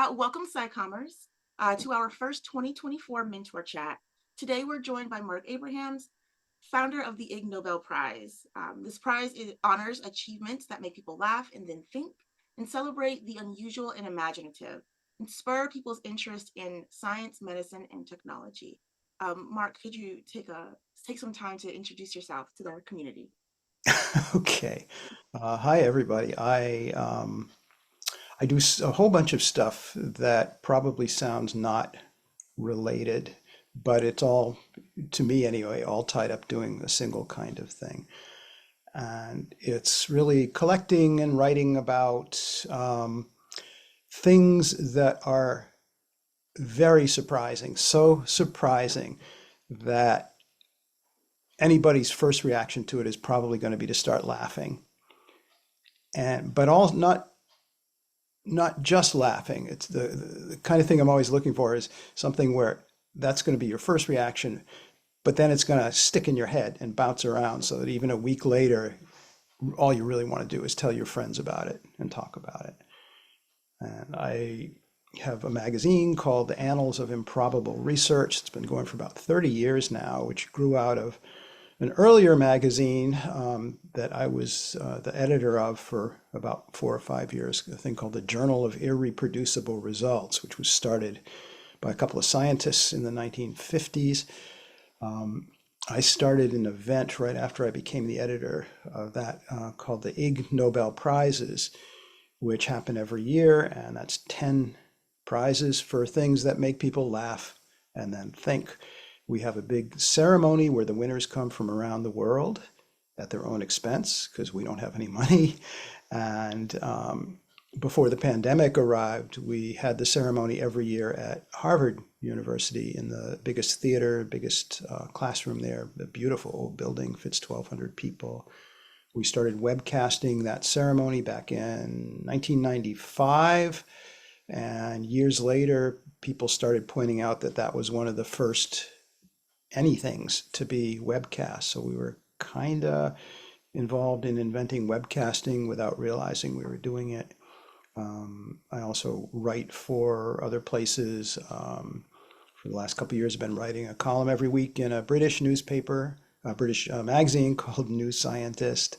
Welcome, SciCommers, to our first 2024 Mentor Chat. Today, we're joined by Marc Abrahams, founder of the Ig Nobel Prize. This prize honors achievements that make people laugh and then think, and celebrate the unusual and imaginative, and spur people's interest in science, medicine, and technology. Marc, could you take some time to introduce yourself to the community? Okay. Hi, everybody. I do a whole bunch of stuff that probably sounds not related, but it's all, to me anyway, all tied up doing a single kind of thing. And it's really collecting and writing about things that are very surprising, so surprising that anybody's first reaction to it is probably going to be to start laughing. And but all not just laughing. It's the kind of thing I'm always looking for is something where that's going to be your first reaction, but then it's going to stick in your head and bounce around so that even a week later, all you really want to do is tell your friends about it and talk about it. And I have a magazine called The Annals of Improbable Research. It's been going for about 30 years now, which grew out of an earlier magazine that I was the editor of for about 4 or 5 years, a thing called the Journal of Irreproducible Results, which was started by a couple of scientists in the 1950s. I started an event right after I became the editor of that called the Ig Nobel Prizes, which happen every year, and that's 10 prizes for things that make people laugh and then think. We have a big ceremony where the winners come from around the world at their own expense because we don't have any money. And before the pandemic arrived, we had the ceremony every year at Harvard University in the biggest theater, biggest classroom there. A beautiful old building, fits 1,200 people. We started webcasting that ceremony back in 1995. And years later, people started pointing out that that was one of the first anythings to be webcast. So we were kind of involved in inventing webcasting without realizing we were doing it. I also write for other places. For the last couple of years, I've been writing a column every week in a British newspaper, a British magazine called New Scientist.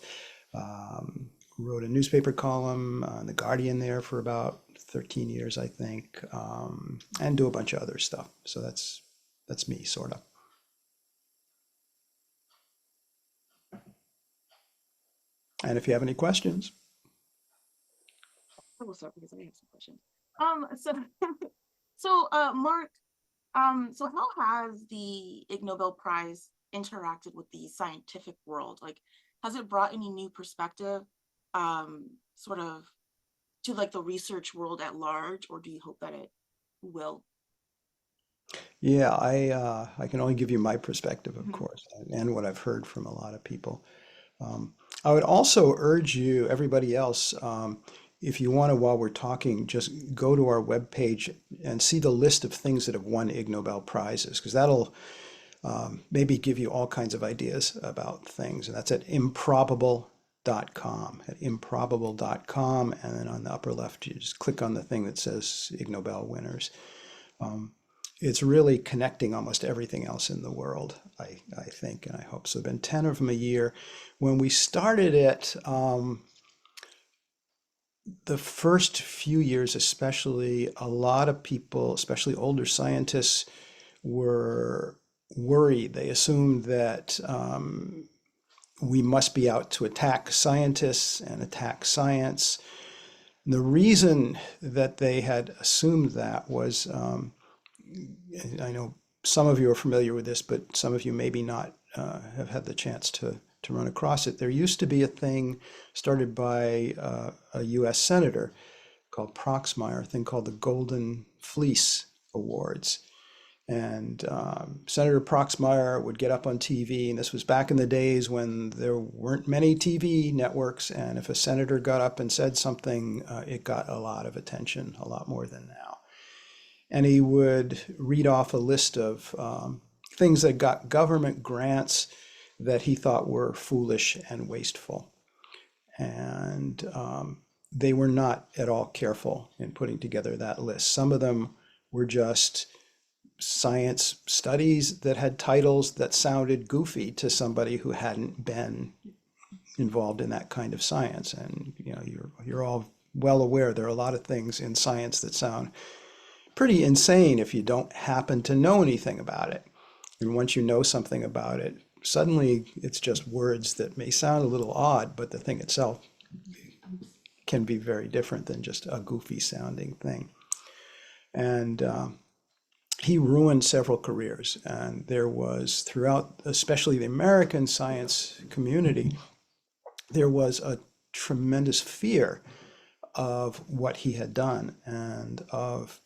Wrote a newspaper column on The Guardian there for about 13 years, I think, and do a bunch of other stuff. So that's me, sort of. And if you have any questions, I will start because I have some questions. So, Marc, so how has the Ig Nobel Prize interacted with the scientific world? Like, has it brought any new perspective, sort of, to like the research world at large, or do you hope that it will? yeah, I can only give you my perspective, of Mhm. course, and what I've heard from a lot of people. I would also urge you, everybody else, if you want to, while we're talking, just go to our webpage and see the list of things that have won Ig Nobel Prizes, because that'll maybe give you all kinds of ideas about things. And that's at improbable.com, at improbable.com. And then on the upper left, you just click on the thing that says Ig Nobel winners. Um, it's really connecting almost everything else in the world, I think, and I hope. So there have been 10 of them a year. When we started it, the first few years especially, a lot of people, especially older scientists, were worried. They assumed that we must be out to attack scientists and attack science. And the reason that they had assumed that was, I know some of you are familiar with this, but some of you maybe not have had the chance to run across it. There used to be a thing started by a US senator called Proxmire, a thing called the Golden Fleece Awards. And Senator Proxmire would get up on TV, and this was back in the days when there weren't many TV networks. And if a senator got up and said something, it got a lot of attention, a lot more than now. And he would read off a list of things that got government grants that he thought were foolish and wasteful. And they were not at all careful in putting together that list. Some of them were just science studies that had titles that sounded goofy to somebody who hadn't been involved in that kind of science. And you're all well aware there are a lot of things in science that sound pretty insane if you don't happen to know anything about it. And once you know something about it, suddenly it's just words that may sound a little odd, but the thing itself can be very different than just a goofy sounding thing. And he ruined several careers. And there was, throughout, especially the American science community, there was a tremendous fear of what he had done and of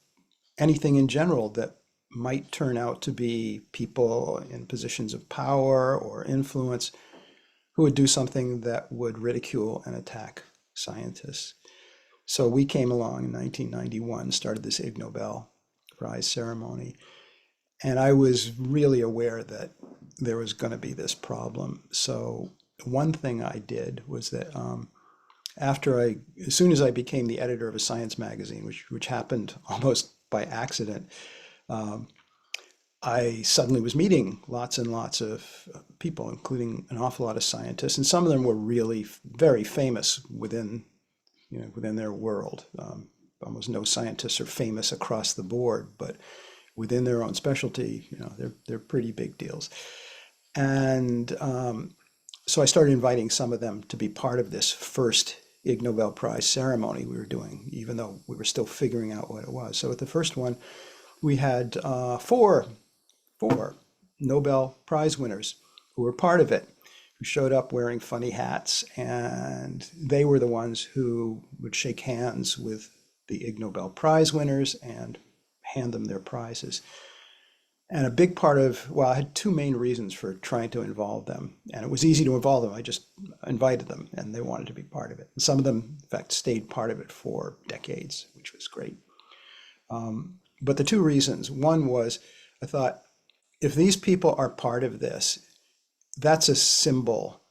anything in general that might turn out to be people in positions of power or influence who would do something that would ridicule and attack scientists. So we came along in 1991, started this Ig Nobel Prize ceremony, and I was really aware that there was going to be this problem. So one thing I did was that as soon as I became the editor of a science magazine, which happened almost by accident, I suddenly was meeting lots and lots of people, including an awful lot of scientists, and some of them were really very famous within their world. Almost no scientists are famous across the board, but within their own specialty, they're pretty big deals. And so I started inviting some of them to be part of this first Ig Nobel Prize ceremony we were doing, even though we were still figuring out what it was. So at the first one, we had four Nobel Prize winners who were part of it, who showed up wearing funny hats, and they were the ones who would shake hands with the Ig Nobel Prize winners and hand them their prizes. And a big part of, well, I had two main reasons for trying to involve them. And it was easy to involve them. I just invited them and they wanted to be part of it. And some of them, in fact, stayed part of it for decades, which was great. But the two reasons, one was I thought, if these people are part of this, that's a symbol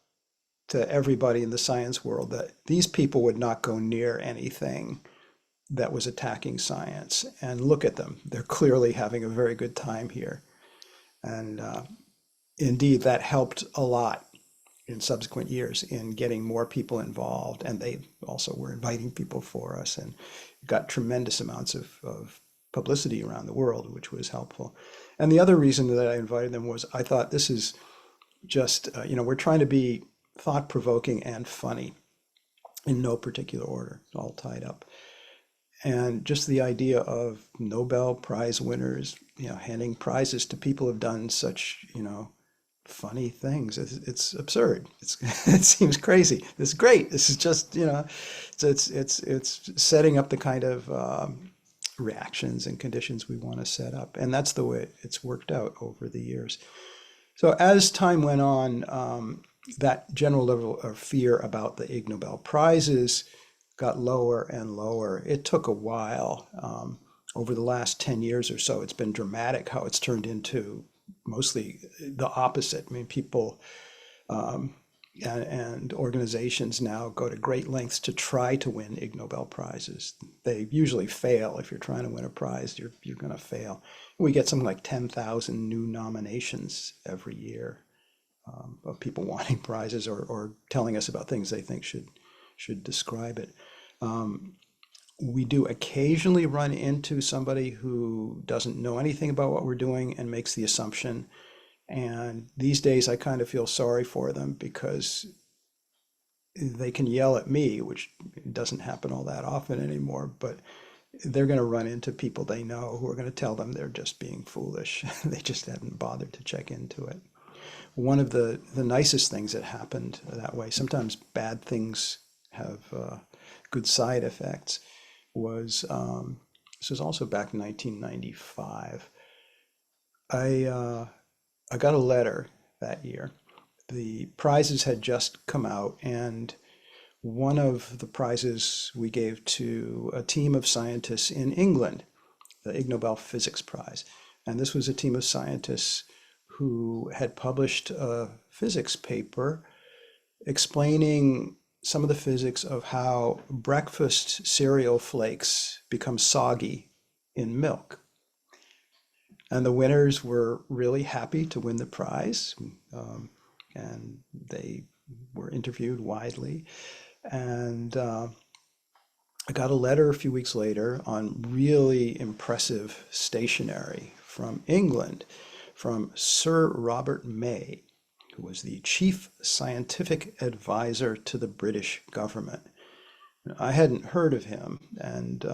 to everybody in the science world that these people would not go near anything that was attacking science. And look at them. They're clearly having a very good time here. And indeed, that helped a lot in subsequent years in getting more people involved. And they also were inviting people for us and got tremendous amounts of publicity around the world, which was helpful. And the other reason that I invited them was I thought this is just, we're trying to be thought-provoking and funny in no particular order, all tied up. And just the idea of Nobel Prize winners, handing prizes to people who've done such, funny things. It's absurd. It seems crazy. It's great. This is just, it's setting up the kind of reactions and conditions we want to set up. And that's the way it's worked out over the years. So as time went on, that general level of fear about the Ig Nobel Prizes got lower and lower. It took a while. Over the last 10 years or so, it's been dramatic how it's turned into mostly the opposite. I mean, people and organizations now go to great lengths to try to win Ig Nobel Prizes. They usually fail. If you're trying to win a prize, you're going to fail. We get something like 10,000 new nominations every year of people wanting prizes or telling us about things they think should describe it. We do occasionally run into somebody who doesn't know anything about what we're doing and makes the assumption. And these days I kind of feel sorry for them because they can yell at me, which doesn't happen all that often anymore, but they're going to run into people they know who are going to tell them they're just being foolish. They just hadn't bothered to check into it. One of the nicest things that happened that way, sometimes bad things have good side effects, was this was also back in 1995. I got a letter that year. The prizes had just come out, and one of the prizes we gave to a team of scientists in England, the Ig Nobel Physics Prize. And this was a team of scientists who had published a physics paper explaining some of the physics of how breakfast cereal flakes become soggy in milk. And the winners were really happy to win the prize. Um, and they were interviewed widely. And I got a letter a few weeks later on really impressive stationery from England from Sir Robert May, who was the chief scientific advisor to the British government. I hadn't heard of him, and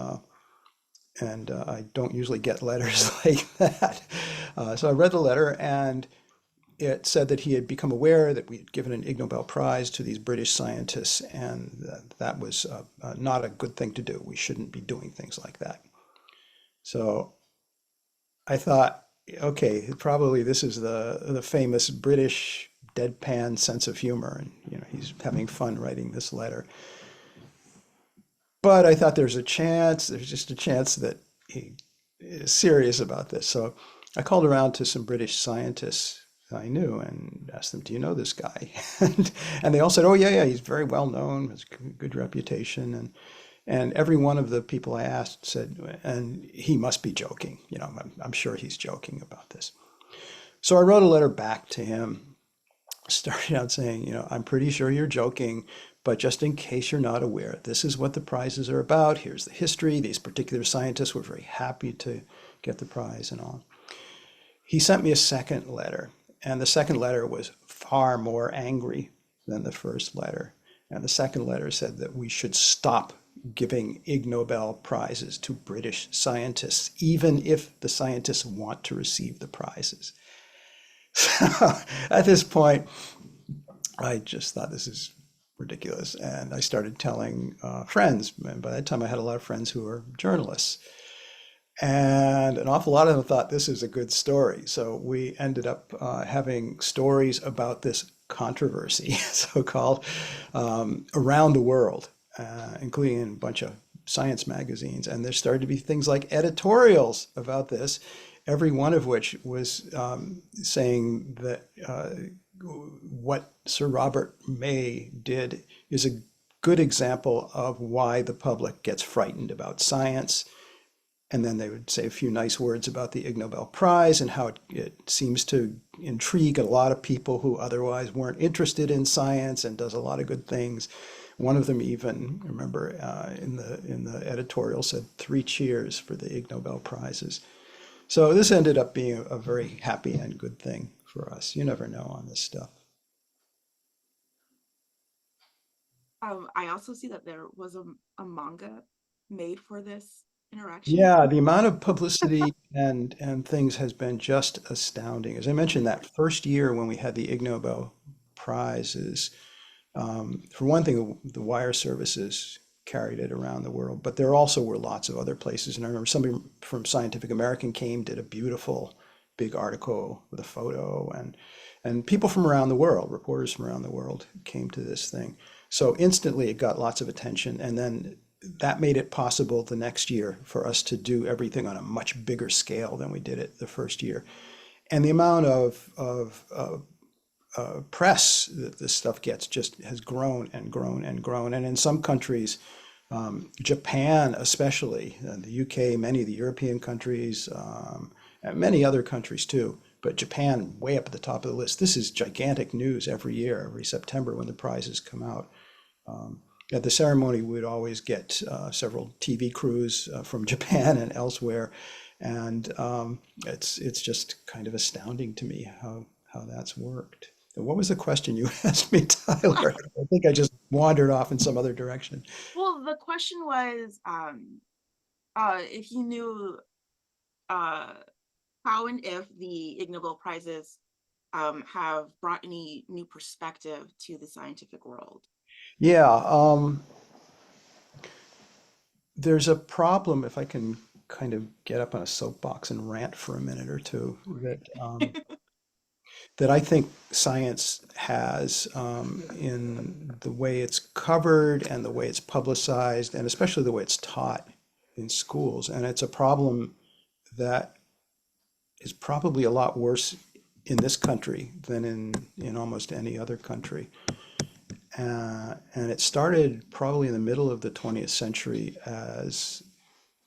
I don't usually get letters like that. So I read the letter, and it said that he had become aware that we had given an Ig Nobel Prize to these British scientists, and that was not a good thing to do. We shouldn't be doing things like that. So I thought, okay, probably this is the famous British deadpan sense of humor, and he's having fun writing this letter. But I thought there's just a chance that he is serious about this. So I called around to some British scientists I knew and asked them, "Do you know this guy?" And they all said, "Oh yeah, yeah, he's very well known, has a good reputation." And every one of the people I asked said, "And he must be joking. I'm sure he's joking about this." So I wrote a letter back to him, starting out saying, "I'm pretty sure you're joking, but just in case you're not aware, this is what the prizes are about. Here's the history. These particular scientists were very happy to get the prize and all." He sent me a second letter, and the second letter was far more angry than the first letter. And the second letter said that we should stop giving Ig Nobel prizes to British scientists, even if the scientists want to receive the prizes. So at this point, I just thought this is ridiculous. And I started telling friends. And by that time, I had a lot of friends who were journalists. And an awful lot of them thought this is a good story. So we ended up having stories about this controversy, so-called, around the world, including in a bunch of science magazines. And there started to be things like editorials about this, every one of which was saying that what Sir Robert May did is a good example of why the public gets frightened about science. And then they would say a few nice words about the Ig Nobel Prize and how it seems to intrigue a lot of people who otherwise weren't interested in science and does a lot of good things. One of them even, I remember, in the editorial said 3 cheers for the Ig Nobel Prizes. So this ended up being a very happy and good thing for us. You never know on this stuff. I also see that there was a manga made for this interaction. Yeah, the amount of publicity and things has been just astounding. As I mentioned, that first year when we had the Ig Nobel prizes, for one thing, the wire services carried it around the world, but there also were lots of other places. And I remember somebody from Scientific American came, did a beautiful big article with a photo, and people from around the world, reporters from around the world, came to this thing. So instantly it got lots of attention, and then that made it possible the next year for us to do everything on a much bigger scale than we did it the first year. And the amount of press that this stuff gets just has grown and grown and grown. And in some countries, Japan especially, the UK, many of the European countries, and many other countries too, but Japan way up at the top of the list. This is gigantic news every year, every September when the prizes come out. At the ceremony, we'd always get several TV crews from Japan and elsewhere, and it's just kind of astounding to me how that's worked. What was the question you asked me, Tyler? I think I just wandered off in some other direction. Well, the question was if you knew uh, how and if the Ig Nobel Prizes have brought any new perspective to the scientific world. Yeah, there's a problem, if I can kind of get up on a soapbox and rant for a minute or two, that I think science has in the way it's covered and the way it's publicized, and especially the way it's taught in schools. And it's a problem that is probably a lot worse in this country than in almost any other country. And it started probably in the middle of the 20th century as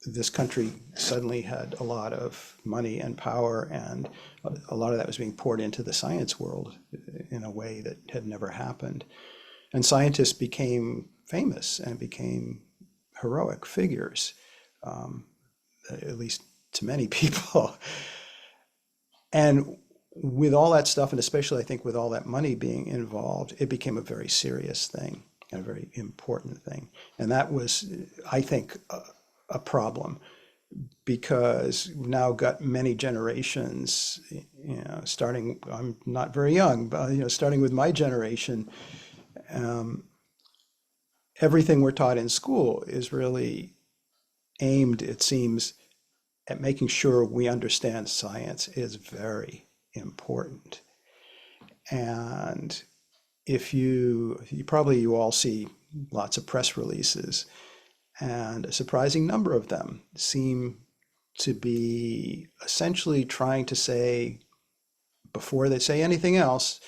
this country suddenly had a lot of money and power, and a lot of that was being poured into the science world in a way that had never happened. And scientists became famous and became heroic figures, at least to many people. And with all that stuff, and especially I think with all that money being involved, it became a very serious thing and a very important thing. And that was, I think, a problem because we've now got many generations, starting, I'm not very young, but, starting with my generation, everything we're taught in school is really aimed, it seems, at making sure we understand science is very important. And if you all see lots of press releases, and a surprising number of them seem to be essentially trying to say, before they say anything else,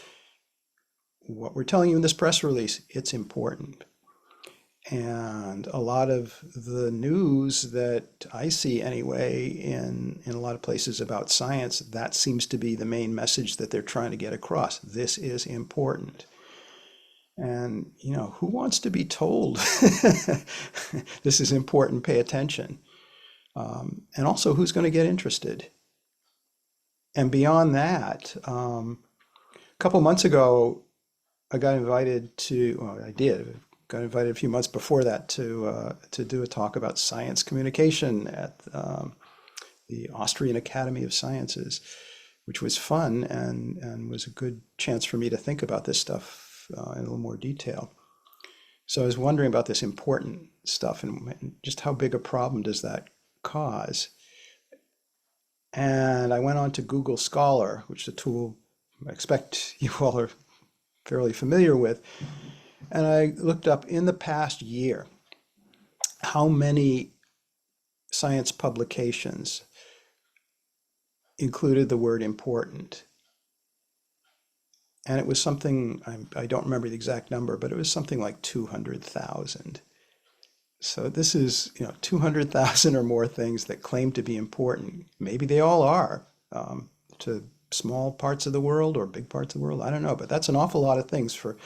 what we're telling you in this press release, it's important. And a lot of the news that I see anyway in a lot of places about science, that seems to be the main message that they're trying to get across. This is important. And, who wants to be told this is important, pay attention? And also, who's going to get interested? And beyond that, a couple months ago, I got invited to, well, I did, got invited a few months before that to do a talk about science communication at the Austrian Academy of Sciences, which was fun and was a good chance for me to think about this stuff in a little more detail. So I was wondering about this important stuff and just how big a problem does that cause. And I went on to Google Scholar, which is a tool I expect you all are fairly familiar with. And I looked up in the past year how many science publications included the word important. And it was something, I don't remember the exact number, but it was something like 200,000. So this is, 200,000 or more things that claim to be important. Maybe they all are, to small parts of the world or big parts of the world. I don't know, but that's an awful lot of things for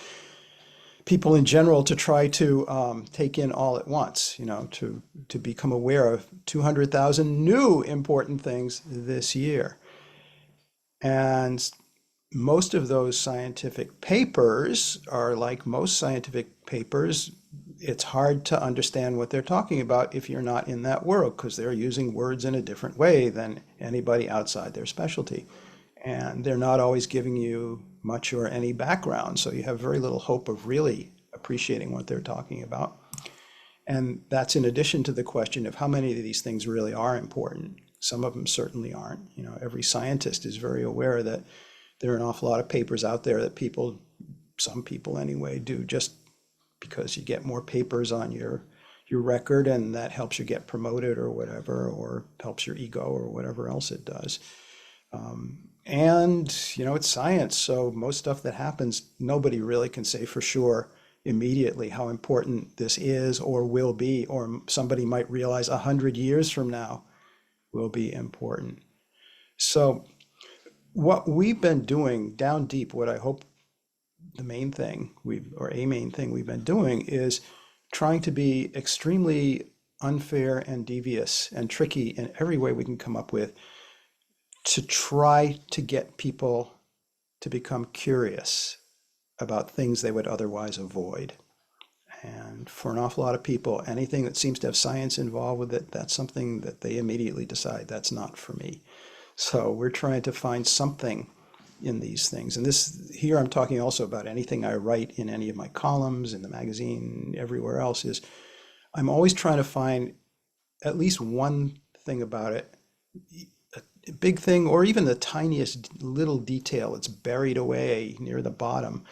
people in general to try to take in all at once, to become aware of 200,000 new important things this year. And most of those scientific papers are like most scientific papers. It's hard to understand what they're talking about if you're not in that world because they're using words in a different way than anybody outside their specialty. And they're not always giving you much or any background, so you have very little hope of really appreciating what they're talking about. And that's in addition to the question of how many of these things really are important. Some of them certainly aren't. Every scientist is very aware that there are an awful lot of papers out there that some people anyway, do just because you get more papers on your record and that helps you get promoted or whatever, or helps your ego or whatever else it does. And, it's science, so most stuff that happens, nobody really can say for sure immediately how important this is or will be, or somebody might realize 100 years from now will be important. So what we've been doing down deep, what I hope a main thing we've been doing is trying to be extremely unfair and devious and tricky in every way we can come up with to try to get people to become curious about things they would otherwise avoid. And for an awful lot of people, anything that seems to have science involved with it, that's something that they immediately decide that's not for me. So we're trying to find something in these things. And here I'm talking also about anything I write in any of my columns, in the magazine, everywhere else, is I'm always trying to find at least one thing about it, a big thing, or even the tiniest little detail that's buried away near the bottom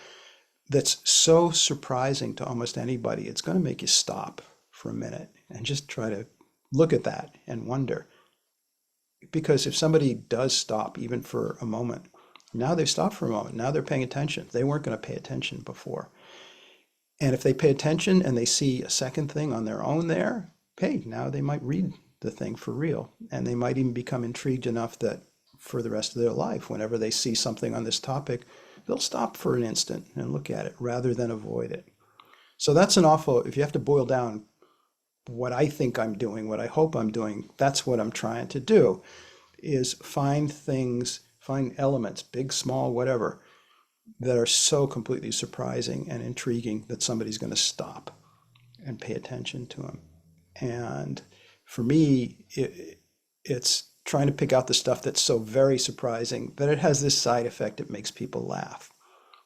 that's so surprising to almost anybody, it's going to make you stop for a minute and just try to look at that and wonder. Because if somebody does stop even for a moment, now they've stopped for a moment, now they're paying attention. They weren't going to pay attention before. And if they pay attention and they see a second thing on their own there, hey, now they might read the thing for real. And they might even become intrigued enough that for the rest of their life, whenever they see something on this topic, they'll stop for an instant and look at it rather than avoid it. So that's an awful, if you have to boil down what I think I'm doing, what I hope I'm doing, that's what I'm trying to do, is find things, find elements, big, small, whatever, that are so completely surprising and intriguing that somebody's going to stop and pay attention to them. And for me, it's trying to pick out the stuff that's so very surprising that it has this side effect. It makes people laugh.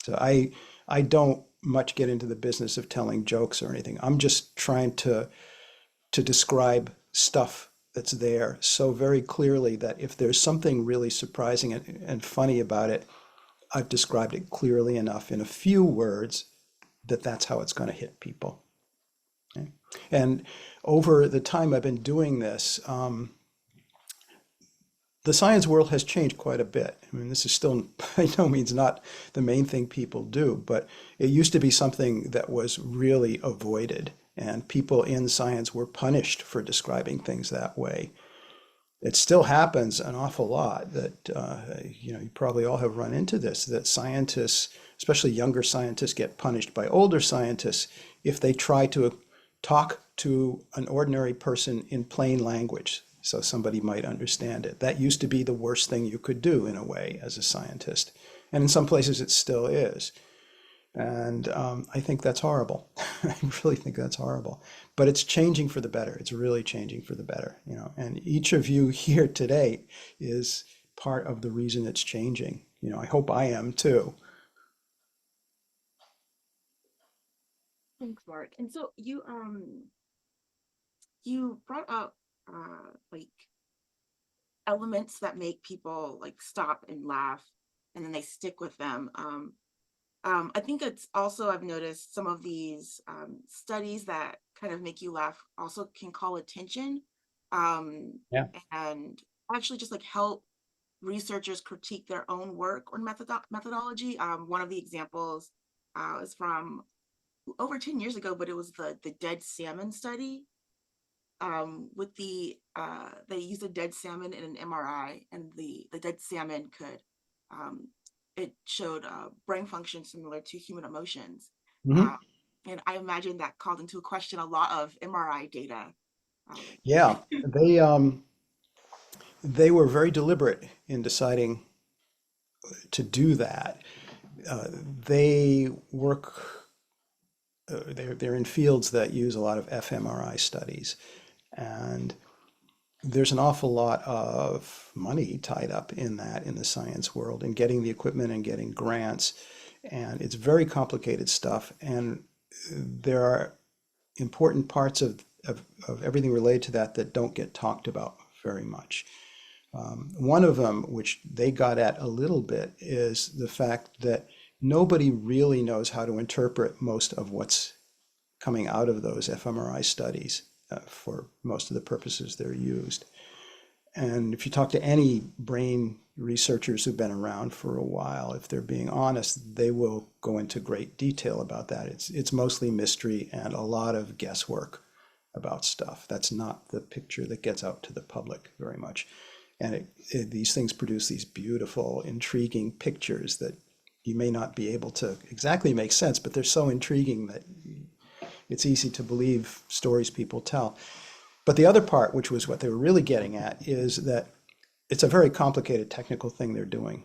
So I don't much get into the business of telling jokes or anything. I'm just trying to describe stuff that's there so very clearly that if there's something really surprising and funny about it, I've described it clearly enough in a few words that that's how it's going to hit people. Okay? And over the time I've been doing this, the science world has changed quite a bit. I mean, this is still by no means not the main thing people do, but it used to be something that was really avoided, and people in science were punished for describing things that way. It still happens an awful lot that, you probably all have run into this, that scientists, especially younger scientists, get punished by older scientists if they try to talk to an ordinary person in plain language so somebody might understand it. That used to be the worst thing you could do in a way as a scientist. And in some places it still is. And I think that's horrible. I really think that's horrible. But it's changing for the better. It's really changing for the better. And each of you here today is part of the reason it's changing. I hope I am too. Thanks, Mark. And so you brought up like elements that make people like stop and laugh and then they stick with them. I think it's also, I've noticed some of these studies that kind of make you laugh also can call attention, um, Yeah. and actually just like help researchers critique their own work or methodology. One of the examples is from over 10 years ago, but it was the dead salmon study. With they used a dead salmon in an MRI, and the dead salmon could um, it showed brain function similar to human emotions. Hmm. Uh, and I imagine that called into question a lot of MRI data. Um, Yeah. They were very deliberate in deciding to do that. Uh, they work, they're in fields that use a lot of fMRI studies. And there's an awful lot of money tied up in that in the science world and getting the equipment and getting grants. And it's very complicated stuff. And there are important parts of everything related to that that don't get talked about very much. One of them, which they got at a little bit, is the fact that nobody really knows how to interpret most of what's coming out of those fMRI studies for most of the purposes they're used. And if you talk to any brain researchers who've been around for a while, if they're being honest, they will go into great detail about that. It's mostly mystery and a lot of guesswork about stuff. That's not the picture that gets out to the public very much. And these things produce these beautiful, intriguing pictures that you may not be able to exactly make sense, but they're so intriguing that it's easy to believe stories people tell. But the other part, which was what they were really getting at, is that it's a very complicated technical thing they're doing.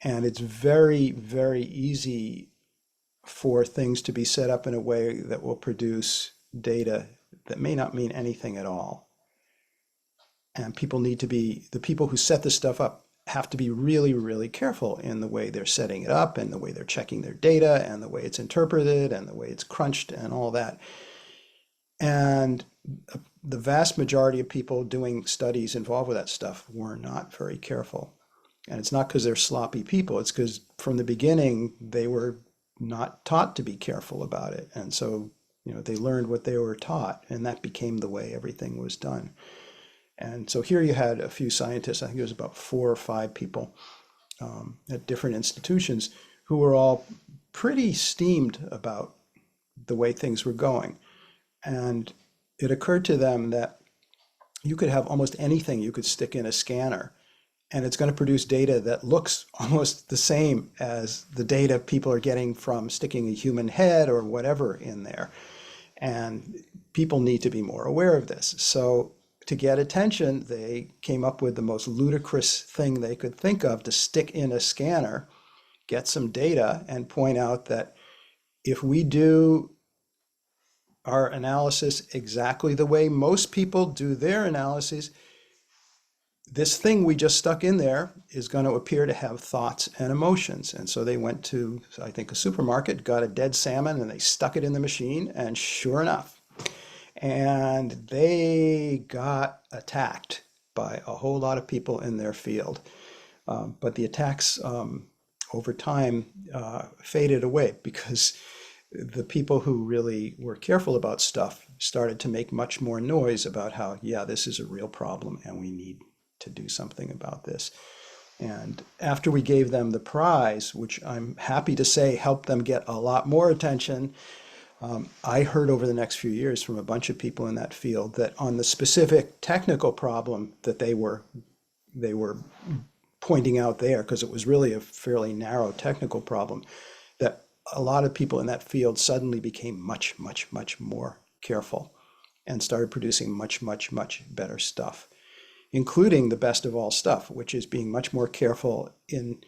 And it's very, very easy for things to be set up in a way that will produce data that may not mean anything at all. And the people who set this stuff up have to be really, really careful in the way they're setting it up and the way they're checking their data and the way it's interpreted and the way it's crunched and all that. And the vast majority of people doing studies involved with that stuff were not very careful. And it's not because they're sloppy people, it's because from the beginning they were not taught to be careful about it. And so, they learned what they were taught, and that became the way everything was done. And so here you had a few scientists, I think it was about 4 or 5 people at different institutions, who were all pretty steamed about the way things were going. And it occurred to them that you could have almost anything you could stick in a scanner, and it's going to produce data that looks almost the same as the data people are getting from sticking a human head or whatever in there. And people need to be more aware of this. So to get attention, they came up with the most ludicrous thing they could think of to stick in a scanner, get some data, and point out that if we do our analysis exactly the way most people do their analyses, this thing we just stuck in there is going to appear to have thoughts and emotions. And so they went to, I think, a supermarket, got a dead salmon, and they stuck it in the machine, and sure enough, and they got attacked by a whole lot of people in their field. But the attacks over time faded away because the people who really were careful about stuff started to make much more noise about how, yeah, this is a real problem and we need to do something about this. And after we gave them the prize, which I'm happy to say helped them get a lot more attention, I heard over the next few years from a bunch of people in that field that on the specific technical problem that they were pointing out there, because it was really a fairly narrow technical problem, that a lot of people in that field suddenly became much, much, much more careful and started producing much, much, much better stuff, including the best of all stuff, which is being much more careful in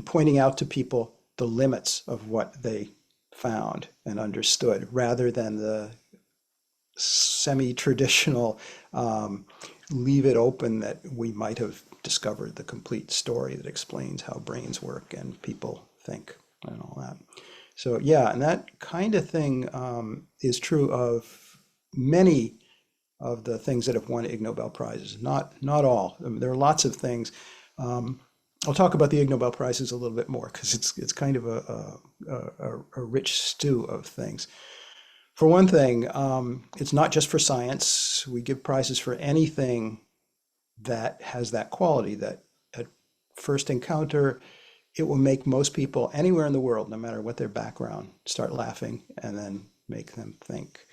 pointing out to people the limits of what they found and understood, rather than the semi-traditional leave it open that we might have discovered the complete story that explains how brains work and people think and all that. So yeah, and that kind of thing is true of many of the things that have won Ig Nobel Prizes. Not all. I mean, there are lots of things. I'll talk about the Ig Nobel Prizes a little bit more because it's kind of a rich stew of things. For one thing, it's not just for science. We give prizes for anything that has that quality, that at first encounter, it will make most people anywhere in the world, no matter what their background, start laughing and then make them think.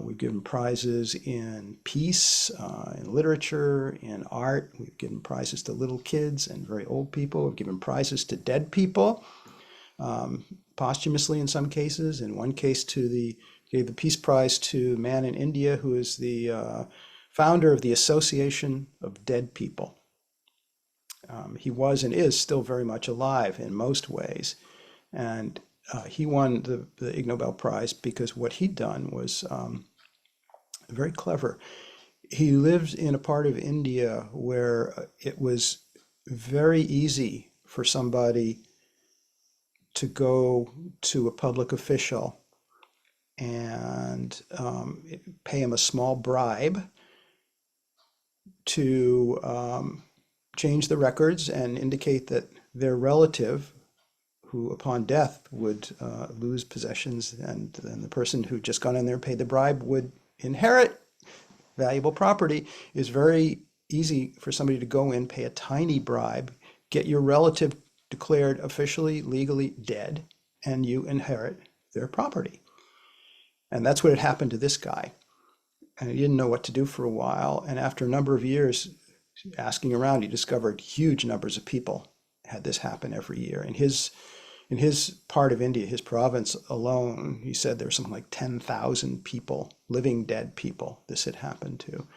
We've given prizes in peace, in literature, in art. We've given prizes to little kids and very old people. We've given prizes to dead people, posthumously in some cases. In one case, gave the Peace Prize to a man in India who is the founder of the Association of Dead People. He was and is still very much alive in most ways. And he won the Ig Nobel Prize because what he'd done was very clever. He lived in a part of India where it was very easy for somebody to go to a public official and pay him a small bribe to change the records and indicate that their relative, who upon death would lose possessions, and then the person who just got in there and paid the bribe would inherit valuable property, is very easy for somebody to go in, pay a tiny bribe, get your relative declared officially, legally dead, and you inherit their property. And that's what had happened to this guy. And he didn't know what to do for a while. And after a number of years asking around, he discovered huge numbers of people had this happen every year. In his part of India, his province alone, he said there were something like 10,000 people, living dead people, this had happened to.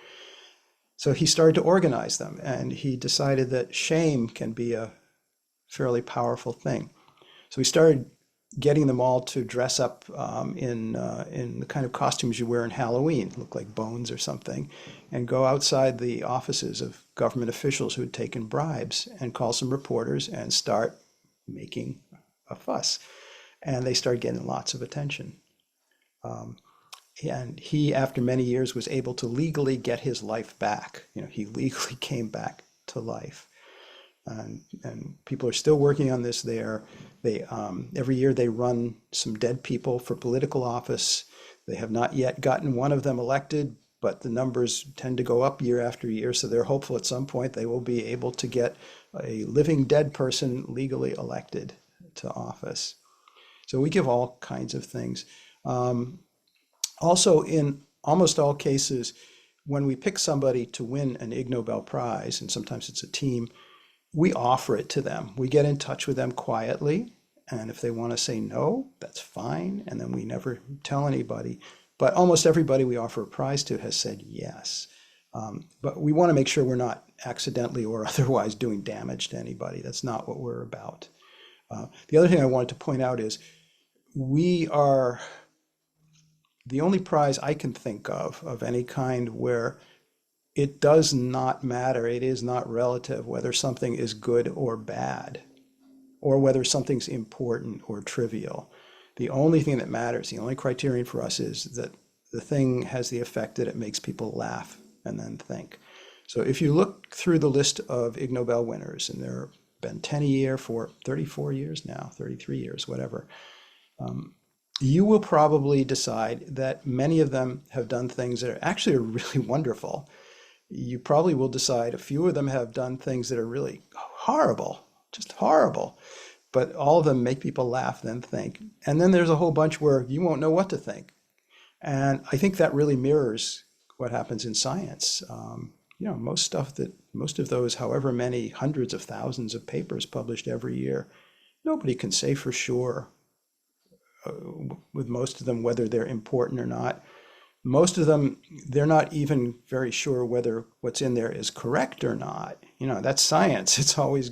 So he started to organize them, and he decided that shame can be a fairly powerful thing. So he started getting them all to dress up in the kind of costumes you wear in Halloween, look like bones or something, and go outside the offices of government officials who had taken bribes and call some reporters and start making a fuss. And they started getting lots of attention. And he, after many years, was able to legally get his life back. He legally came back to life. And people are still working on this there. Every year they run some dead people for political office. They have not yet gotten one of them elected, but the numbers tend to go up year after year. So they're hopeful at some point they will be able to get a living dead person legally elected to office. So we give all kinds of things. Um, Also, in almost all cases, when we pick somebody to win an Ig Nobel Prize, and sometimes it's a team, we offer it to them. We get in touch with them quietly, and if they want to say no, that's fine, and then we never tell anybody. But almost everybody we offer a prize to has said yes. But we want to make sure we're not accidentally or otherwise doing damage to anybody. That's not what we're about. The other thing I wanted to point out is we are the only prize I can think of any kind where it does not matter, it is not relative whether something is good or bad, or whether something's important or trivial. The only thing that matters, the only criterion for us is that the thing has the effect that it makes people laugh and then think. So if you look through the list of Ig Nobel winners, and there have been 10 a year for 34 years now, 33 years, whatever, you will probably decide that many of them have done things that are actually really wonderful. You probably will decide a few of them have done things that are really horrible, just horrible, but all of them make people laugh, then think. And then there's a whole bunch where you won't know what to think. And I think that really mirrors what happens in science. Most of those, however many hundreds of thousands of papers published every year, nobody can say for sure with most of them whether they're important or not. Most of them, they're not even very sure whether what's in there is correct or not. That's science. It's always,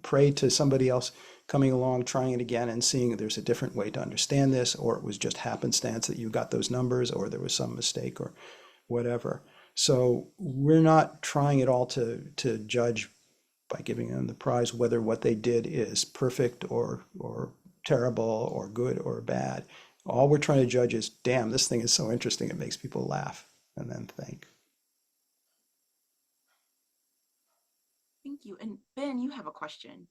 pray to somebody else coming along, trying it again and seeing there's a different way to understand this, or it was just happenstance that you got those numbers, or there was some mistake or whatever. So we're not trying at all to judge by giving them the prize whether what they did is perfect or terrible or good or bad. All we're trying to judge is, damn, this thing is so interesting, it makes people laugh and then think. Thank you. And Ben, you have a question.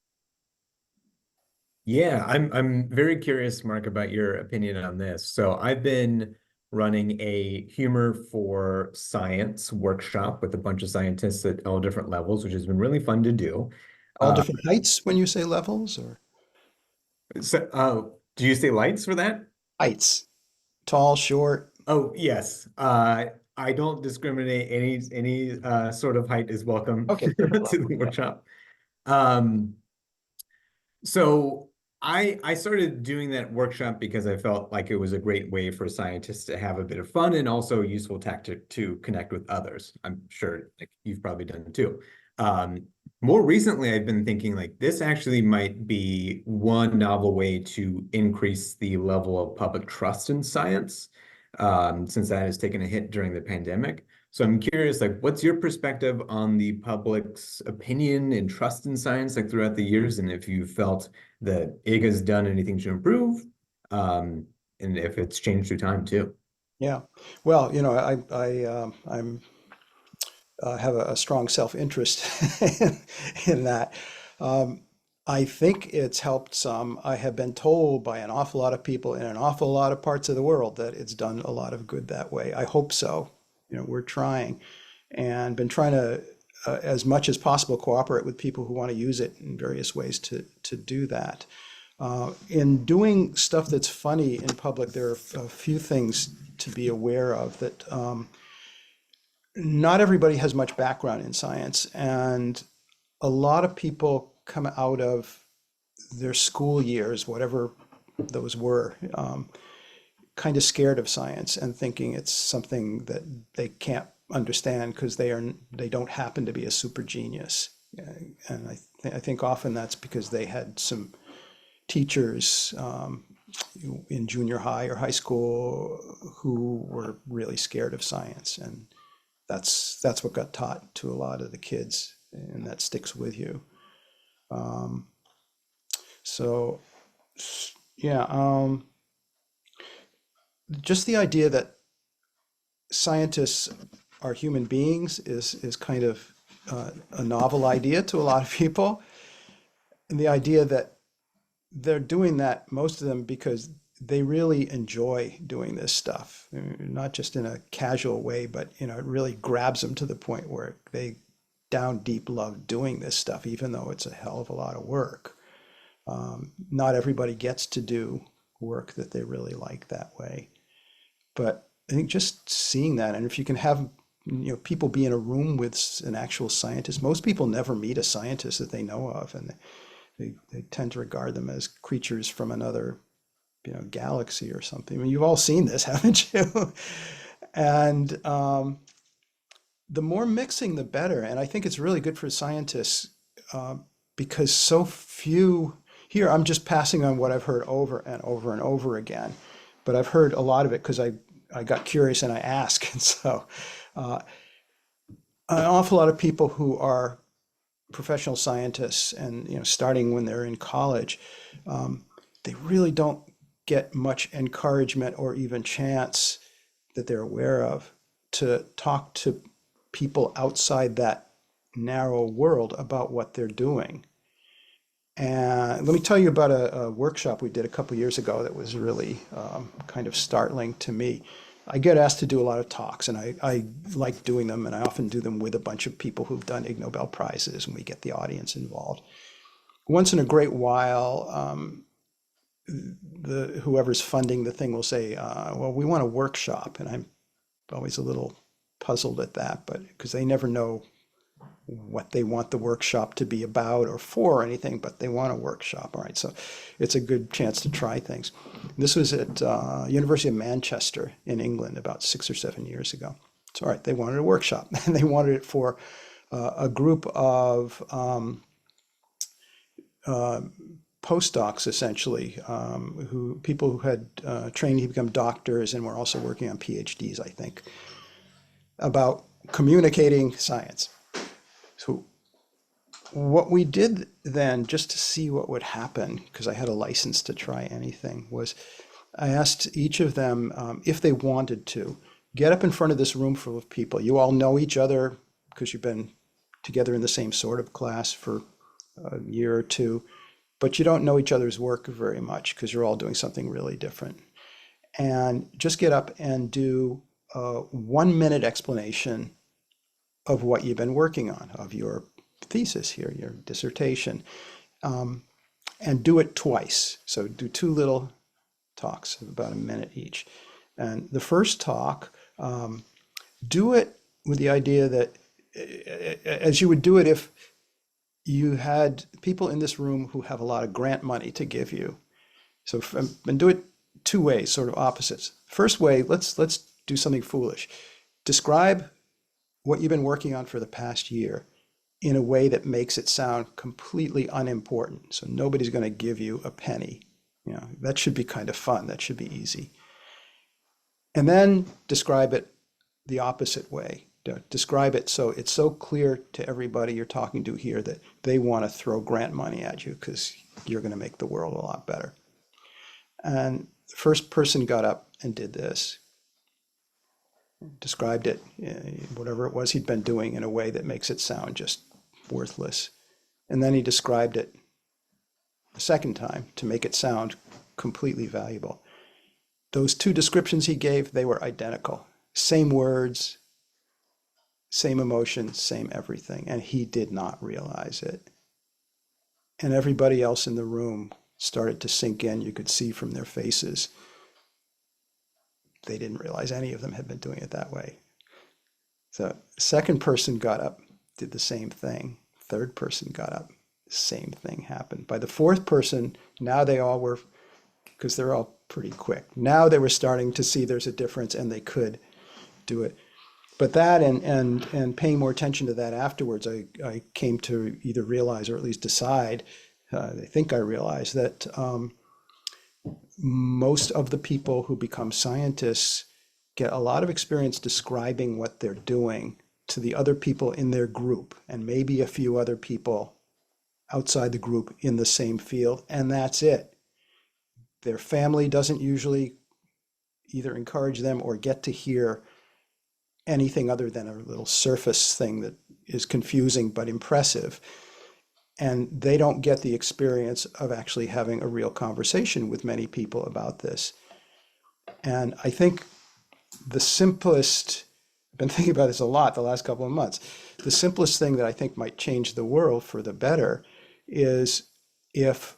Yeah, I'm very curious, Mark, about your opinion on this. So I've been running a Humor for Science workshop with a bunch of scientists at all different levels, which has been really fun to do. All Uh, different heights when you say levels, or do you say lights for that? heights, tall, short? Oh, yes. I don't discriminate. Any sort of height is welcome Okay, to different level. the Yeah. workshop. Um, So I started doing that workshop because I felt like it was a great way for scientists to have a bit of fun and also a useful tactic to connect with others. I'm sure like you've probably done it too. Um, More recently, I've been thinking like this actually might be one novel way to increase the level of public trust in science, since that has taken a hit during the pandemic. So I'm curious, like, what's your perspective on the public's opinion and trust in science, like throughout the years, and if you felt that IG has done anything to improve, and if it's changed through time too. Yeah. Well, I'm have a strong self-interest in that. Um, I think it's helped some. I have been told by an awful lot of people in an awful lot of parts of the world that it's done a lot of good that way. I hope so. We're trying and been trying to, as much as possible, cooperate with people who want to use it in various ways to do that. In doing stuff that's funny in public, there are a few things to be aware of that not everybody has much background in science, and a lot of people come out of their school years, whatever those were, kind of scared of science and thinking it's something that they can't understand because they don't happen to be a super genius. And I think often that's because they had some teachers in junior high or high school who were really scared of science, and that's what got taught to a lot of the kids, and that sticks with you. Um, so yeah, just the idea that scientists are human beings is kind of a novel idea to a lot of people, and the idea that they're doing that, most of them, because they really enjoy doing this stuff, not just in a casual way, but it really grabs them to the point where they down deep love doing this stuff, even though it's a hell of a lot of work. Not everybody gets to do work that they really like that way. But I think just seeing that, and if you can have people be in a room with an actual scientist, most people never meet a scientist that they know of, and they tend to regard them as creatures from another galaxy or something. I mean, you've all seen this, haven't you? And the more mixing, the better. And I think it's really good for scientists because so few, here I'm just passing on what I've heard over and over and over again, but I've heard a lot of it because I got curious and I asked. And so an awful lot of people who are professional scientists and starting when they're in college, they really don't get much encouragement or even chance that they're aware of to talk to people outside that narrow world about what they're doing. And let me tell you about a workshop we did a couple years ago that was really kind of startling to me. I get asked to do a lot of talks, and I like doing them, and I often do them with a bunch of people who've done Ig Nobel Prizes, and we get the audience involved. Once in a great while, whoever's funding the thing will say, well, we want a workshop. And I'm always a little puzzled at that, but because they never know what they want the workshop to be about or for or anything, but they want a workshop. All right, so it's a good chance to try things. This was at University of Manchester in England about 6 or 7 years ago. So all right, they wanted a workshop, and they wanted it for a group of postdocs, essentially, people who had trained to become doctors and were also working on PhDs, I think, about communicating science. So what we did then, just to see what would happen, because I had a license to try anything, was I asked each of them if they wanted to get up in front of this room full of people. You all know each other because you've been together in the same sort of class for a year or two, but you don't know each other's work very much because you're all doing something really different. And just get up and do a 1-minute explanation of what you've been working on, of your thesis here, your dissertation, and do it twice. So do 2 little talks of about a minute each. And the first talk, do it with the idea that as you would do it if you had people in this room who have a lot of grant money to give you. So, and do it 2 ways, sort of opposites. First way, let's do something foolish. Describe what you've been working on for the past year in a way that makes it sound completely unimportant. So nobody's going to give you a penny. That should be kind of fun. That should be easy. And then describe it the opposite way. Describe it so it's so clear to everybody you're talking to here that they want to throw grant money at you because you're going to make the world a lot better. And the first person got up and did this, described it, whatever it was he'd been doing, in a way that makes it sound just worthless. And then he described it a second time to make it sound completely valuable. Those 2 descriptions he gave, they were identical. Same words, same emotion, same everything. And he did not realize it. And everybody else in the room started to sink in. You could see from their faces, they didn't realize any of them had been doing it that way. So the second person got up, did the same thing. Third person got up, the same thing happened. By the fourth person, now they all were, because they're all pretty quick, now they were starting to see there's a difference and they could do it. But that and paying more attention to that afterwards, I came to either realize or at least decide, I think I realized that most of the people who become scientists get a lot of experience describing what they're doing to the other people in their group and maybe a few other people outside the group in the same field, and that's it. Their family doesn't usually either encourage them or get to hear anything other than a little surface thing that is confusing but impressive. And they don't get the experience of actually having a real conversation with many people about this. And I think the simplest, I've been thinking about this a lot the last couple of months, the simplest thing that I think might change the world for the better is if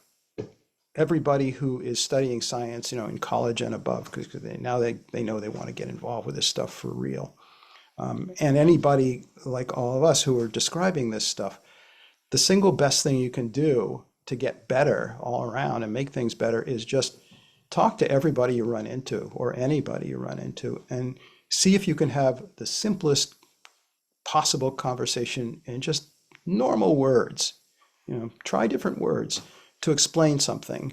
everybody who is studying science, in college and above, because they know they want to get involved with this stuff for real. And anybody like all of us who are describing this stuff, the single best thing you can do to get better all around and make things better is just talk to everybody you run into or anybody you run into and see if you can have the simplest possible conversation in just normal words. Try different words to explain something,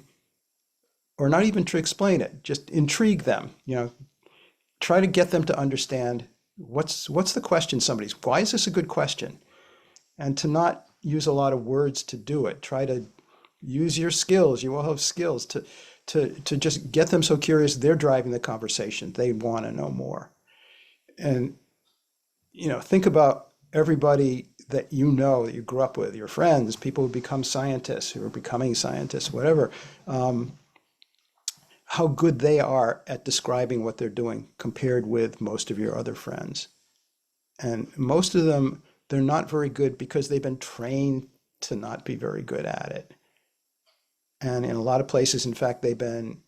or not even to explain it, just intrigue them. Try to get them to understand what's the question somebody's, why is this a good question? And to not use a lot of words to do it. Try to use your skills. You all have skills to just get them so curious they're driving the conversation. They want to know more. And think about everybody that that you grew up with, your friends, people who become scientists, who are becoming scientists, whatever, how good they are at describing what they're doing compared with most of your other friends. And most of them, they're not very good because they've been trained to not be very good at it. And in a lot of places, in fact, they've been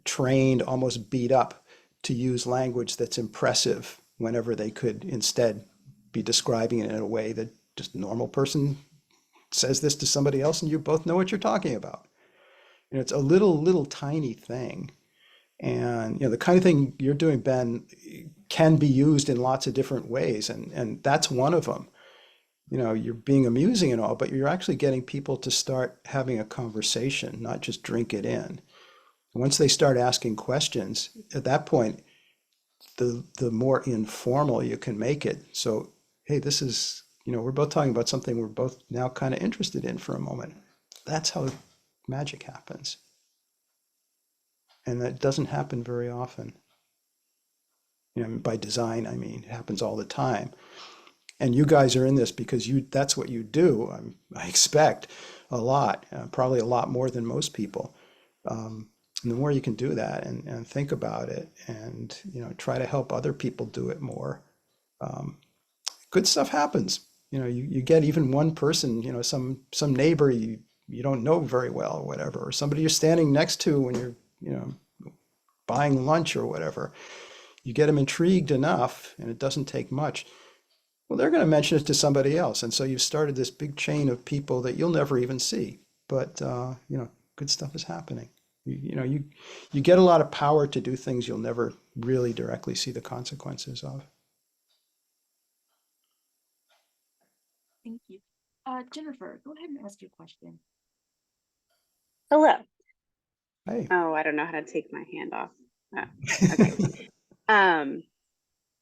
trained, almost beat up, to use language that's impressive whenever they could instead be describing it in a way that just a normal person says this to somebody else and you both know what you're talking about. It's a little tiny thing. And the kind of thing you're doing, Ben, can be used in lots of different ways, and that's one of them. You're being amusing and all, but you're actually getting people to start having a conversation, not just drink it in. Once they start asking questions, at that point, the more informal you can make it. So, hey, this is, we're both talking about something we're both now kind of interested in for a moment. That's how magic happens. And that doesn't happen very often. By design, I mean, it happens all the time. And you guys are in this because that's what you do. I expect a lot, probably a lot more than most people. And the more you can do that and think about it and, try to help other people do it more, good stuff happens. You get even one person, some neighbor you don't know very well or whatever, or somebody you're standing next to when you're, buying lunch or whatever. You get them intrigued enough, and it doesn't take much. Well, they're going to mention it to somebody else. And so you've started this big chain of people that you'll never even see. But, good stuff is happening. You get a lot of power to do things you'll never really directly see the consequences of. Thank you. Jennifer, go ahead and ask your question. Hello. Hey. Oh, I don't know how to take my hand off. Okay.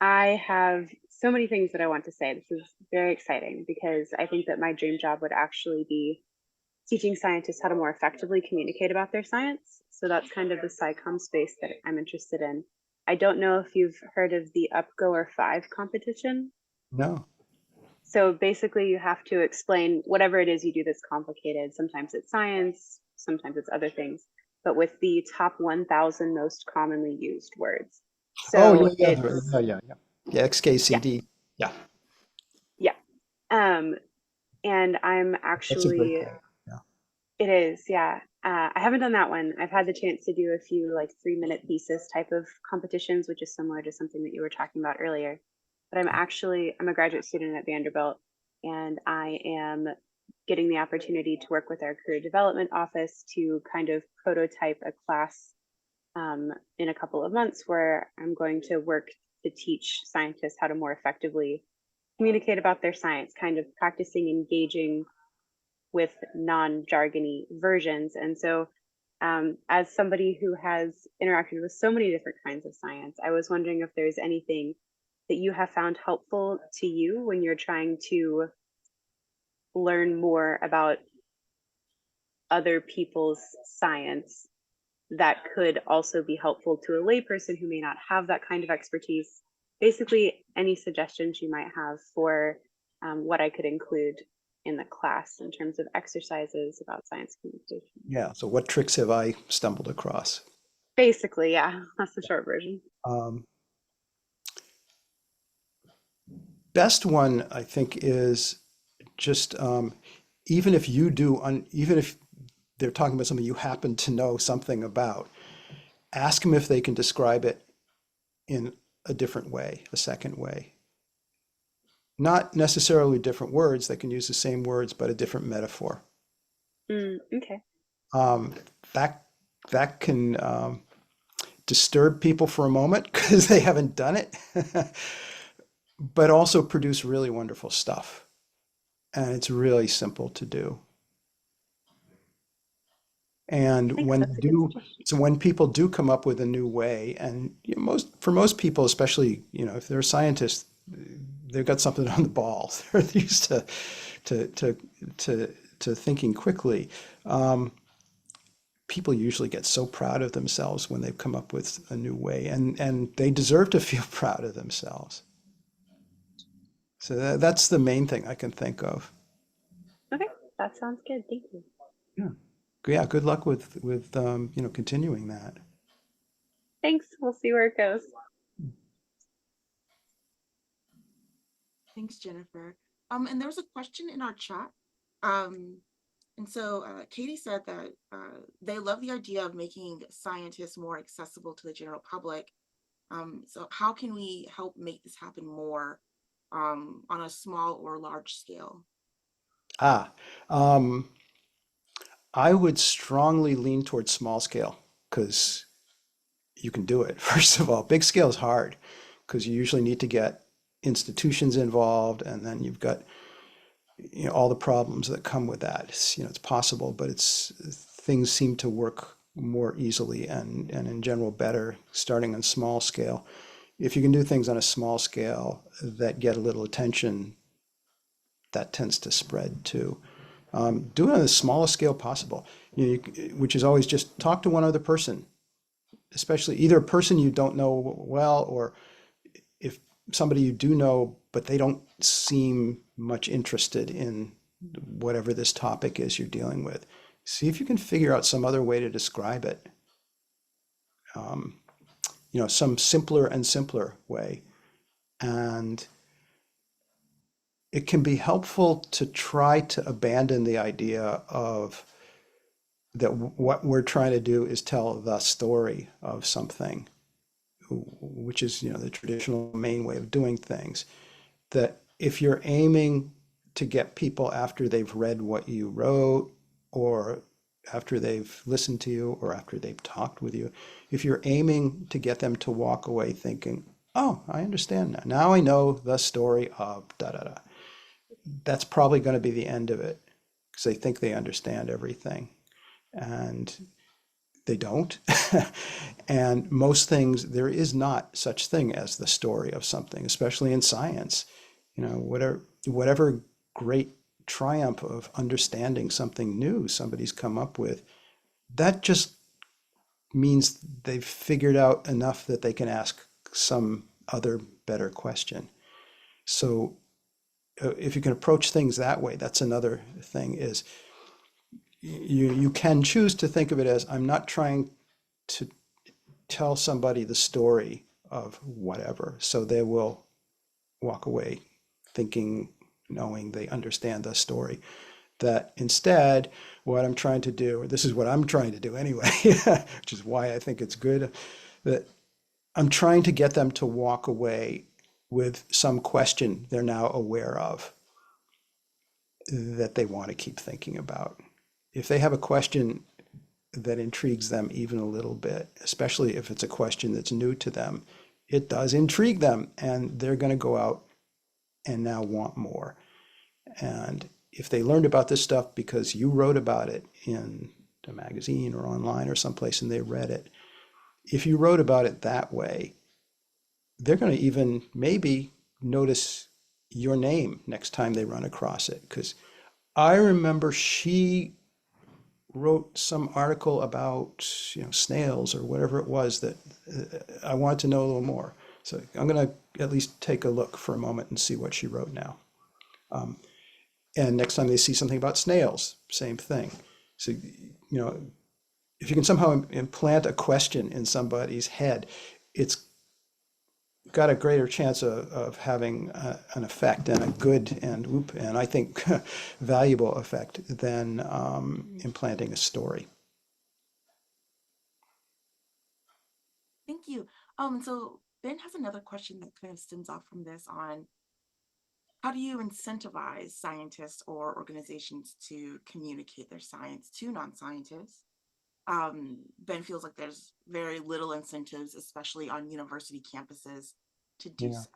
I have so many things that I want to say. This is very exciting because I think that my dream job would actually be teaching scientists how to more effectively communicate about their science. So that's kind of the SciComm space that I'm interested in. I don't know if you've heard of the UpGoer 5 competition. No. So basically you have to explain whatever it is you do that's complicated. Sometimes it's science, sometimes it's other things, but with the top 1,000 most commonly used words. So yeah. it's, Yeah, XKCD. Yeah. yeah. And I'm That's a great actually, thing. Yeah. it is, yeah. I haven't done that one. I've had the chance to do a few like 3-minute thesis type of competitions, which is similar to something that you were talking about earlier. But I'm a graduate student at Vanderbilt, and I am getting the opportunity to work with our career development office to kind of prototype a class in a couple of months where I'm going to work to teach scientists how to more effectively communicate about their science, kind of practicing engaging with non-jargony versions. And so as somebody who has interacted with so many different kinds of science, I was wondering if there's anything that you have found helpful to you when you're trying to learn more about other people's science that could also be helpful to a layperson who may not have that kind of expertise. Basically, any suggestions you might have for what I could include in the class in terms of exercises about science communication. Yeah. So what tricks have I stumbled across? Basically, yeah, that's the short version. Best one, I think, is just even if they're talking about something you happen to know something about, ask them if they can describe it in a different way, a second way. Not necessarily different words, they can use the same words, but a different metaphor. Okay. Um, that that can disturb people for a moment because they haven't done it, but also produce really wonderful stuff. And it's really simple to do. And Thanks. when That's a good do suggestion. so when people do come up with a new way, and for most people, especially if they're scientists, they've got something on the ball. They're used to to to thinking quickly. Um, People usually get so proud of themselves when they've come up with a new way, and they deserve to feel proud of themselves. So that's the main thing I can think of. Okay, that sounds good. Thank you. Yeah. Yeah, good luck with continuing that. Thanks. We'll see where it goes. Thanks, Jennifer. And there was a question in our chat. Um, and so Katie said that they love the idea of making scientists more accessible to the general public. So how can we help make this happen more on a small or large scale? Ah, um, I would strongly lean towards small scale because you can do it. First of all, big scale is hard because you usually need to get institutions involved, and then you've got all the problems that come with that. It's possible, but things seem to work more easily and in general better starting on small scale. If you can do things on a small scale that get a little attention, that tends to spread too. Do it on the smallest scale possible, which is always just talk to one other person, especially either a person you don't know well, or if somebody you do know, but they don't seem much interested in whatever this topic is you're dealing with. See if you can figure out some other way to describe it. Some simpler and simpler way. And it can be helpful to try to abandon the idea of that what we're trying to do is tell the story of something, which is, the traditional main way of doing things. That if you're aiming to get people after they've read what you wrote, or after they've listened to you, or after they've talked with you, if you're aiming to get them to walk away thinking, oh, I understand now. Now I know the story of da da da. That's probably going to be the end of it because they think they understand everything. And they don't. And most things, there is not such thing as the story of something, especially in science. Whatever great triumph of understanding something new somebody's come up with, that just means they've figured out enough that they can ask some other better question. So if you can approach things that way, that's another thing is you can choose to think of it as I'm not trying to tell somebody the story of whatever, so they will walk away thinking, knowing they understand the story. That instead, what I'm trying to do, or this is what I'm trying to do anyway, which is why I think it's good, that I'm trying to get them to walk away with some question they're now aware of that they want to keep thinking about. If they have a question that intrigues them even a little bit, especially if it's a question that's new to them, it does intrigue them, and they're going to go out and now want more. And if they learned about this stuff because you wrote about it in a magazine or online or someplace and they read it, if you wrote about it that way, they're going to even maybe notice your name next time they run across it. Because I remember she wrote some article about snails or whatever it was that I wanted to know a little more. So I'm going to at least take a look for a moment and see what she wrote now. And next time they see something about snails, same thing. So, if you can somehow implant a question in somebody's head, it's got a greater chance of having an effect, and a good and I think valuable effect than implanting a story. Thank you. So Ben has another question that kind of stems off from this on how do you incentivize scientists or organizations to communicate their science to non-scientists? Ben feels like there's very little incentives, especially on university campuses, to do Yeah. so.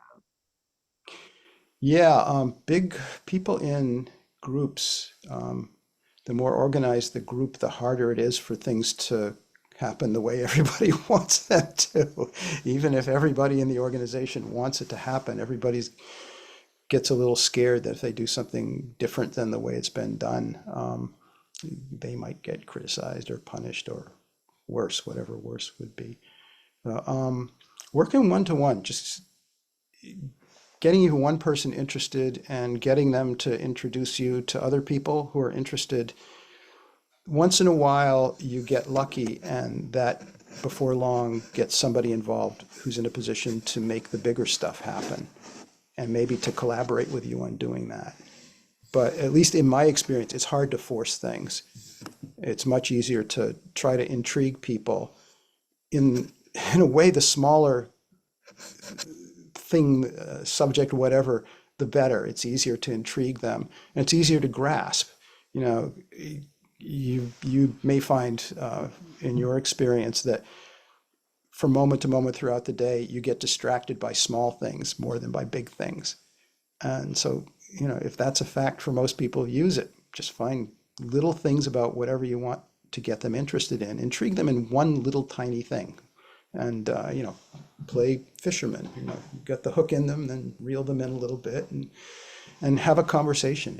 Yeah, big people in groups, the more organized the group, the harder it is for things to happen the way everybody wants them to. Even if everybody in the organization wants it to happen, everybody's gets a little scared that if they do something different than the way it's been done, they might get criticized or punished or worse, whatever worse would be. Working one-to-one, just getting you one person interested and getting them to introduce you to other people who are interested. Once in a while, you get lucky, and that before long gets somebody involved who's in a position to make the bigger stuff happen and maybe to collaborate with you on doing that. But at least in my experience, it's hard to force things. It's much easier to try to intrigue people. In a way, the smaller thing, subject, whatever, the better. It's easier to intrigue them, and it's easier to grasp. You know, you may find in your experience that from moment to moment throughout the day, you get distracted by small things more than by big things. And so, you know, if that's a fact for most people, use it. Just find little things about whatever you want to get them interested in. Intrigue them in one little tiny thing. And, you know, play fisherman, you know, get the hook in them, then reel them in a little bit and have a conversation.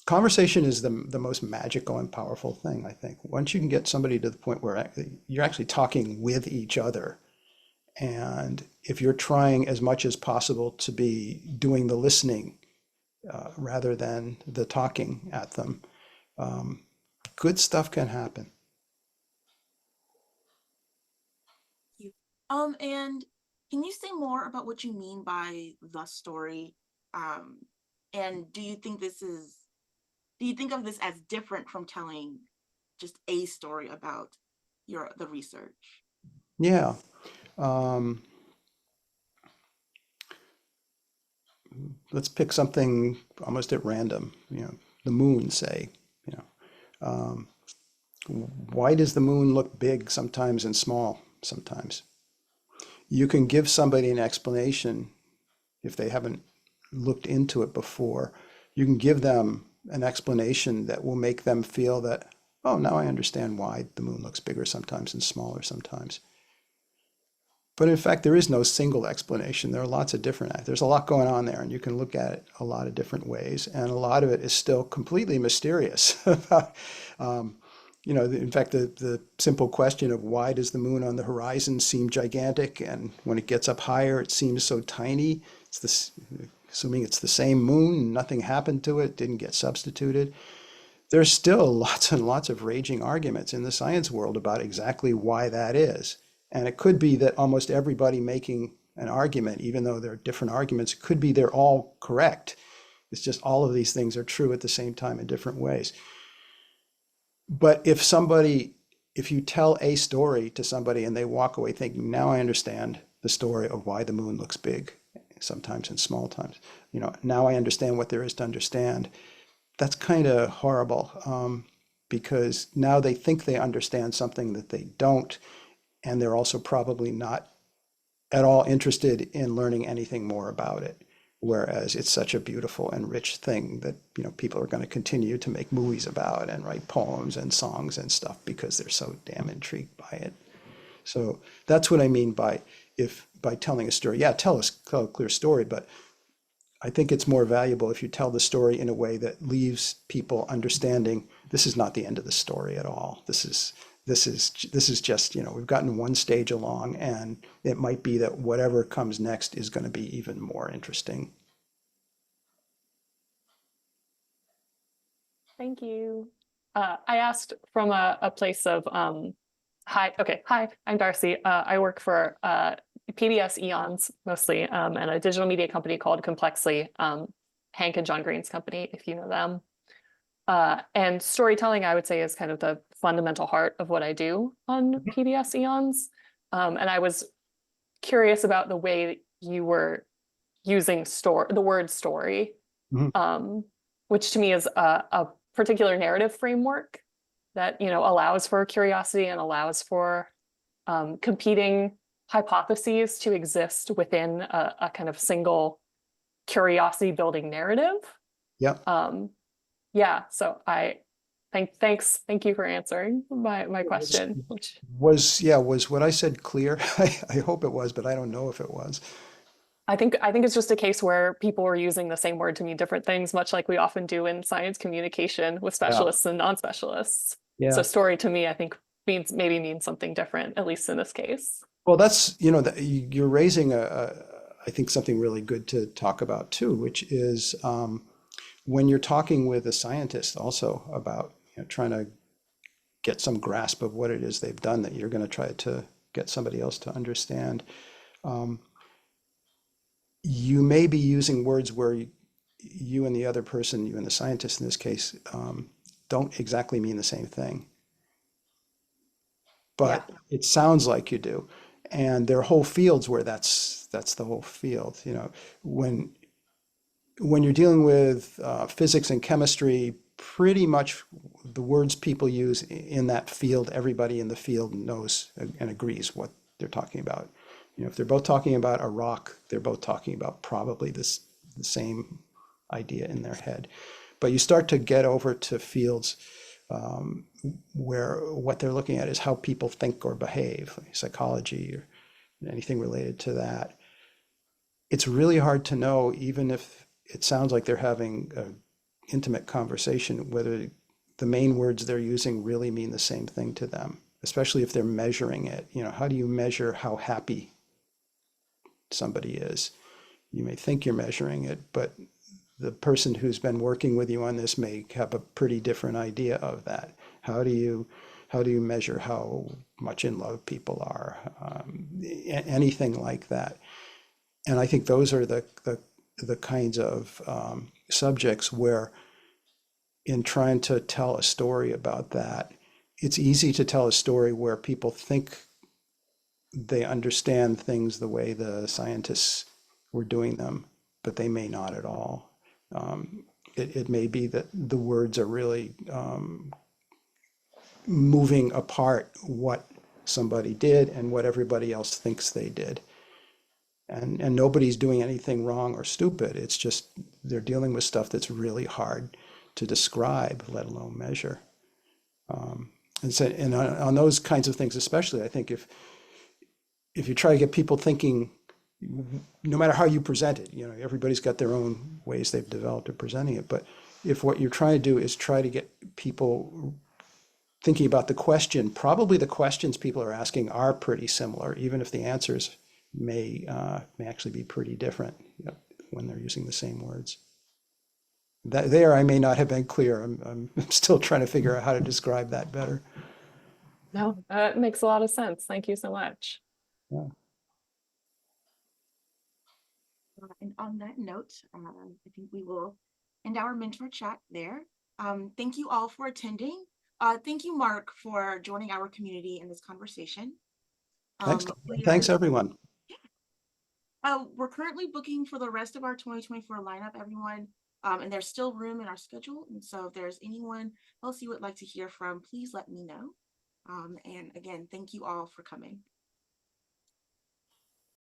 Conversation is the most magical and powerful thing, I think. Once you can get somebody to the point where you're actually talking with each other, and if you're trying as much as possible to be doing the listening rather than the talking at them, good stuff can happen. And can you say more about what you mean by the story? Um, and do you think of this as different from telling just a story about the research? Yeah. Um, let's pick something almost at random, you know, the moon, say, you know. Why does the moon look big sometimes and small sometimes? You can give somebody an explanation if they haven't looked into it before. You can give them an explanation that will make them feel that, oh, now I understand why the moon looks bigger sometimes and smaller sometimes. But in fact, there is no single explanation. There are lots of there's a lot going on there, and you can look at it a lot of different ways. And a lot of it is still completely mysterious. You know, in fact, the simple question of why does the moon on the horizon seem gigantic, and when it gets up higher, it seems so tiny? It's this, assuming it's the same moon, nothing happened to it, didn't get substituted. There's still lots and lots of raging arguments in the science world about exactly why that is. And it could be that almost everybody making an argument, even though there are different arguments, it could be they're all correct. It's just all of these things are true at the same time in different ways. But if you tell a story to somebody and they walk away thinking, now I understand the story of why the moon looks big, sometimes in small times, you know, now I understand what there is to understand. That's kind of horrible, because now they think they understand something that they don't, and they're also probably not at all interested in learning anything more about it. Whereas it's such a beautiful and rich thing that, you know, people are going to continue to make movies about and write poems and songs and stuff because they're so damn intrigued by it. So that's what I mean by telling a story. Yeah, tell a clear story, but I think it's more valuable if you tell the story in a way that leaves people understanding this is not the end of the story at all. This is just, you know, we've gotten one stage along, and it might be that whatever comes next is going to be even more interesting. Thank you. I asked from a place of hi, I'm Darcy. I work for PBS Eons mostly, and a digital media company called Complexly, Hank and John Green's company, if you know them. And storytelling, I would say, is kind of the fundamental heart of what I do on PBS Eons. And I was curious about the way that you were using the word story, which to me is a particular narrative framework that, you know, allows for curiosity and allows for competing hypotheses to exist within a kind of single curiosity building narrative. Yep. Yeah, so thank you for answering my question. Was what I said clear? I hope it was, but I don't know if it was. I think it's just a case where people are using the same word to mean different things, much like we often do in science communication with specialists and non-specialists. Yeah. So story to me, I think means something different, at least in this case. Well, that's, you know, you're raising I think something really good to talk about too, which is when you're talking with a scientist also about, you know, trying to get some grasp of what it is they've done that you're going to try to get somebody else to understand. You may be using words where you and the other person, you and the scientist in this case, don't exactly mean the same thing. But it sounds like you do. And there are whole fields where that's the whole field. You know, when you're dealing with physics and chemistry, pretty much the words people use in that field, everybody in the field knows and agrees what they're talking about. You know, if they're both talking about a rock, they're both talking about probably the same idea in their head. But you start to get over to fields where what they're looking at is how people think or behave, like psychology or anything related to that. It's really hard to know, even if it sounds like they're having an intimate conversation, whether the main words they're using really mean the same thing to them, especially if they're measuring it. You know, how do you measure how happy somebody is? You may think you're measuring it, but the person who's been working with you on this may have a pretty different idea of that. How do you measure how much in love people are? Anything like that. And I think those are the kinds of subjects where, in trying to tell a story about that, it's easy to tell a story where people think they understand things the way the scientists were doing them, but they may not at all. It may be that the words are really moving apart what somebody did and what everybody else thinks they did. And nobody's doing anything wrong or stupid. It's just they're dealing with stuff that's really hard to describe, let alone measure. And so, and on those kinds of things, especially, I think if you try to get people thinking, no matter how you present it, you know, everybody's got their own ways they've developed of presenting it. But if what you're trying to do is try to get people thinking about the question, probably the questions people are asking are pretty similar, even if the answers may actually be pretty different, you know, when they're using the same words. There, I may not have been clear. I'm still trying to figure out how to describe that better. No, it makes a lot of sense. Thank you so much. Yeah. And on that note, I think we will end our mentor chat there. Thank you all for attending. Thank you, Mark, for joining our community in this conversation. Thanks, everyone. We're currently booking for the rest of our 2024 lineup, everyone. And there's still room in our schedule. And so if there's anyone else you would like to hear from, please let me know. And again, thank you all for coming.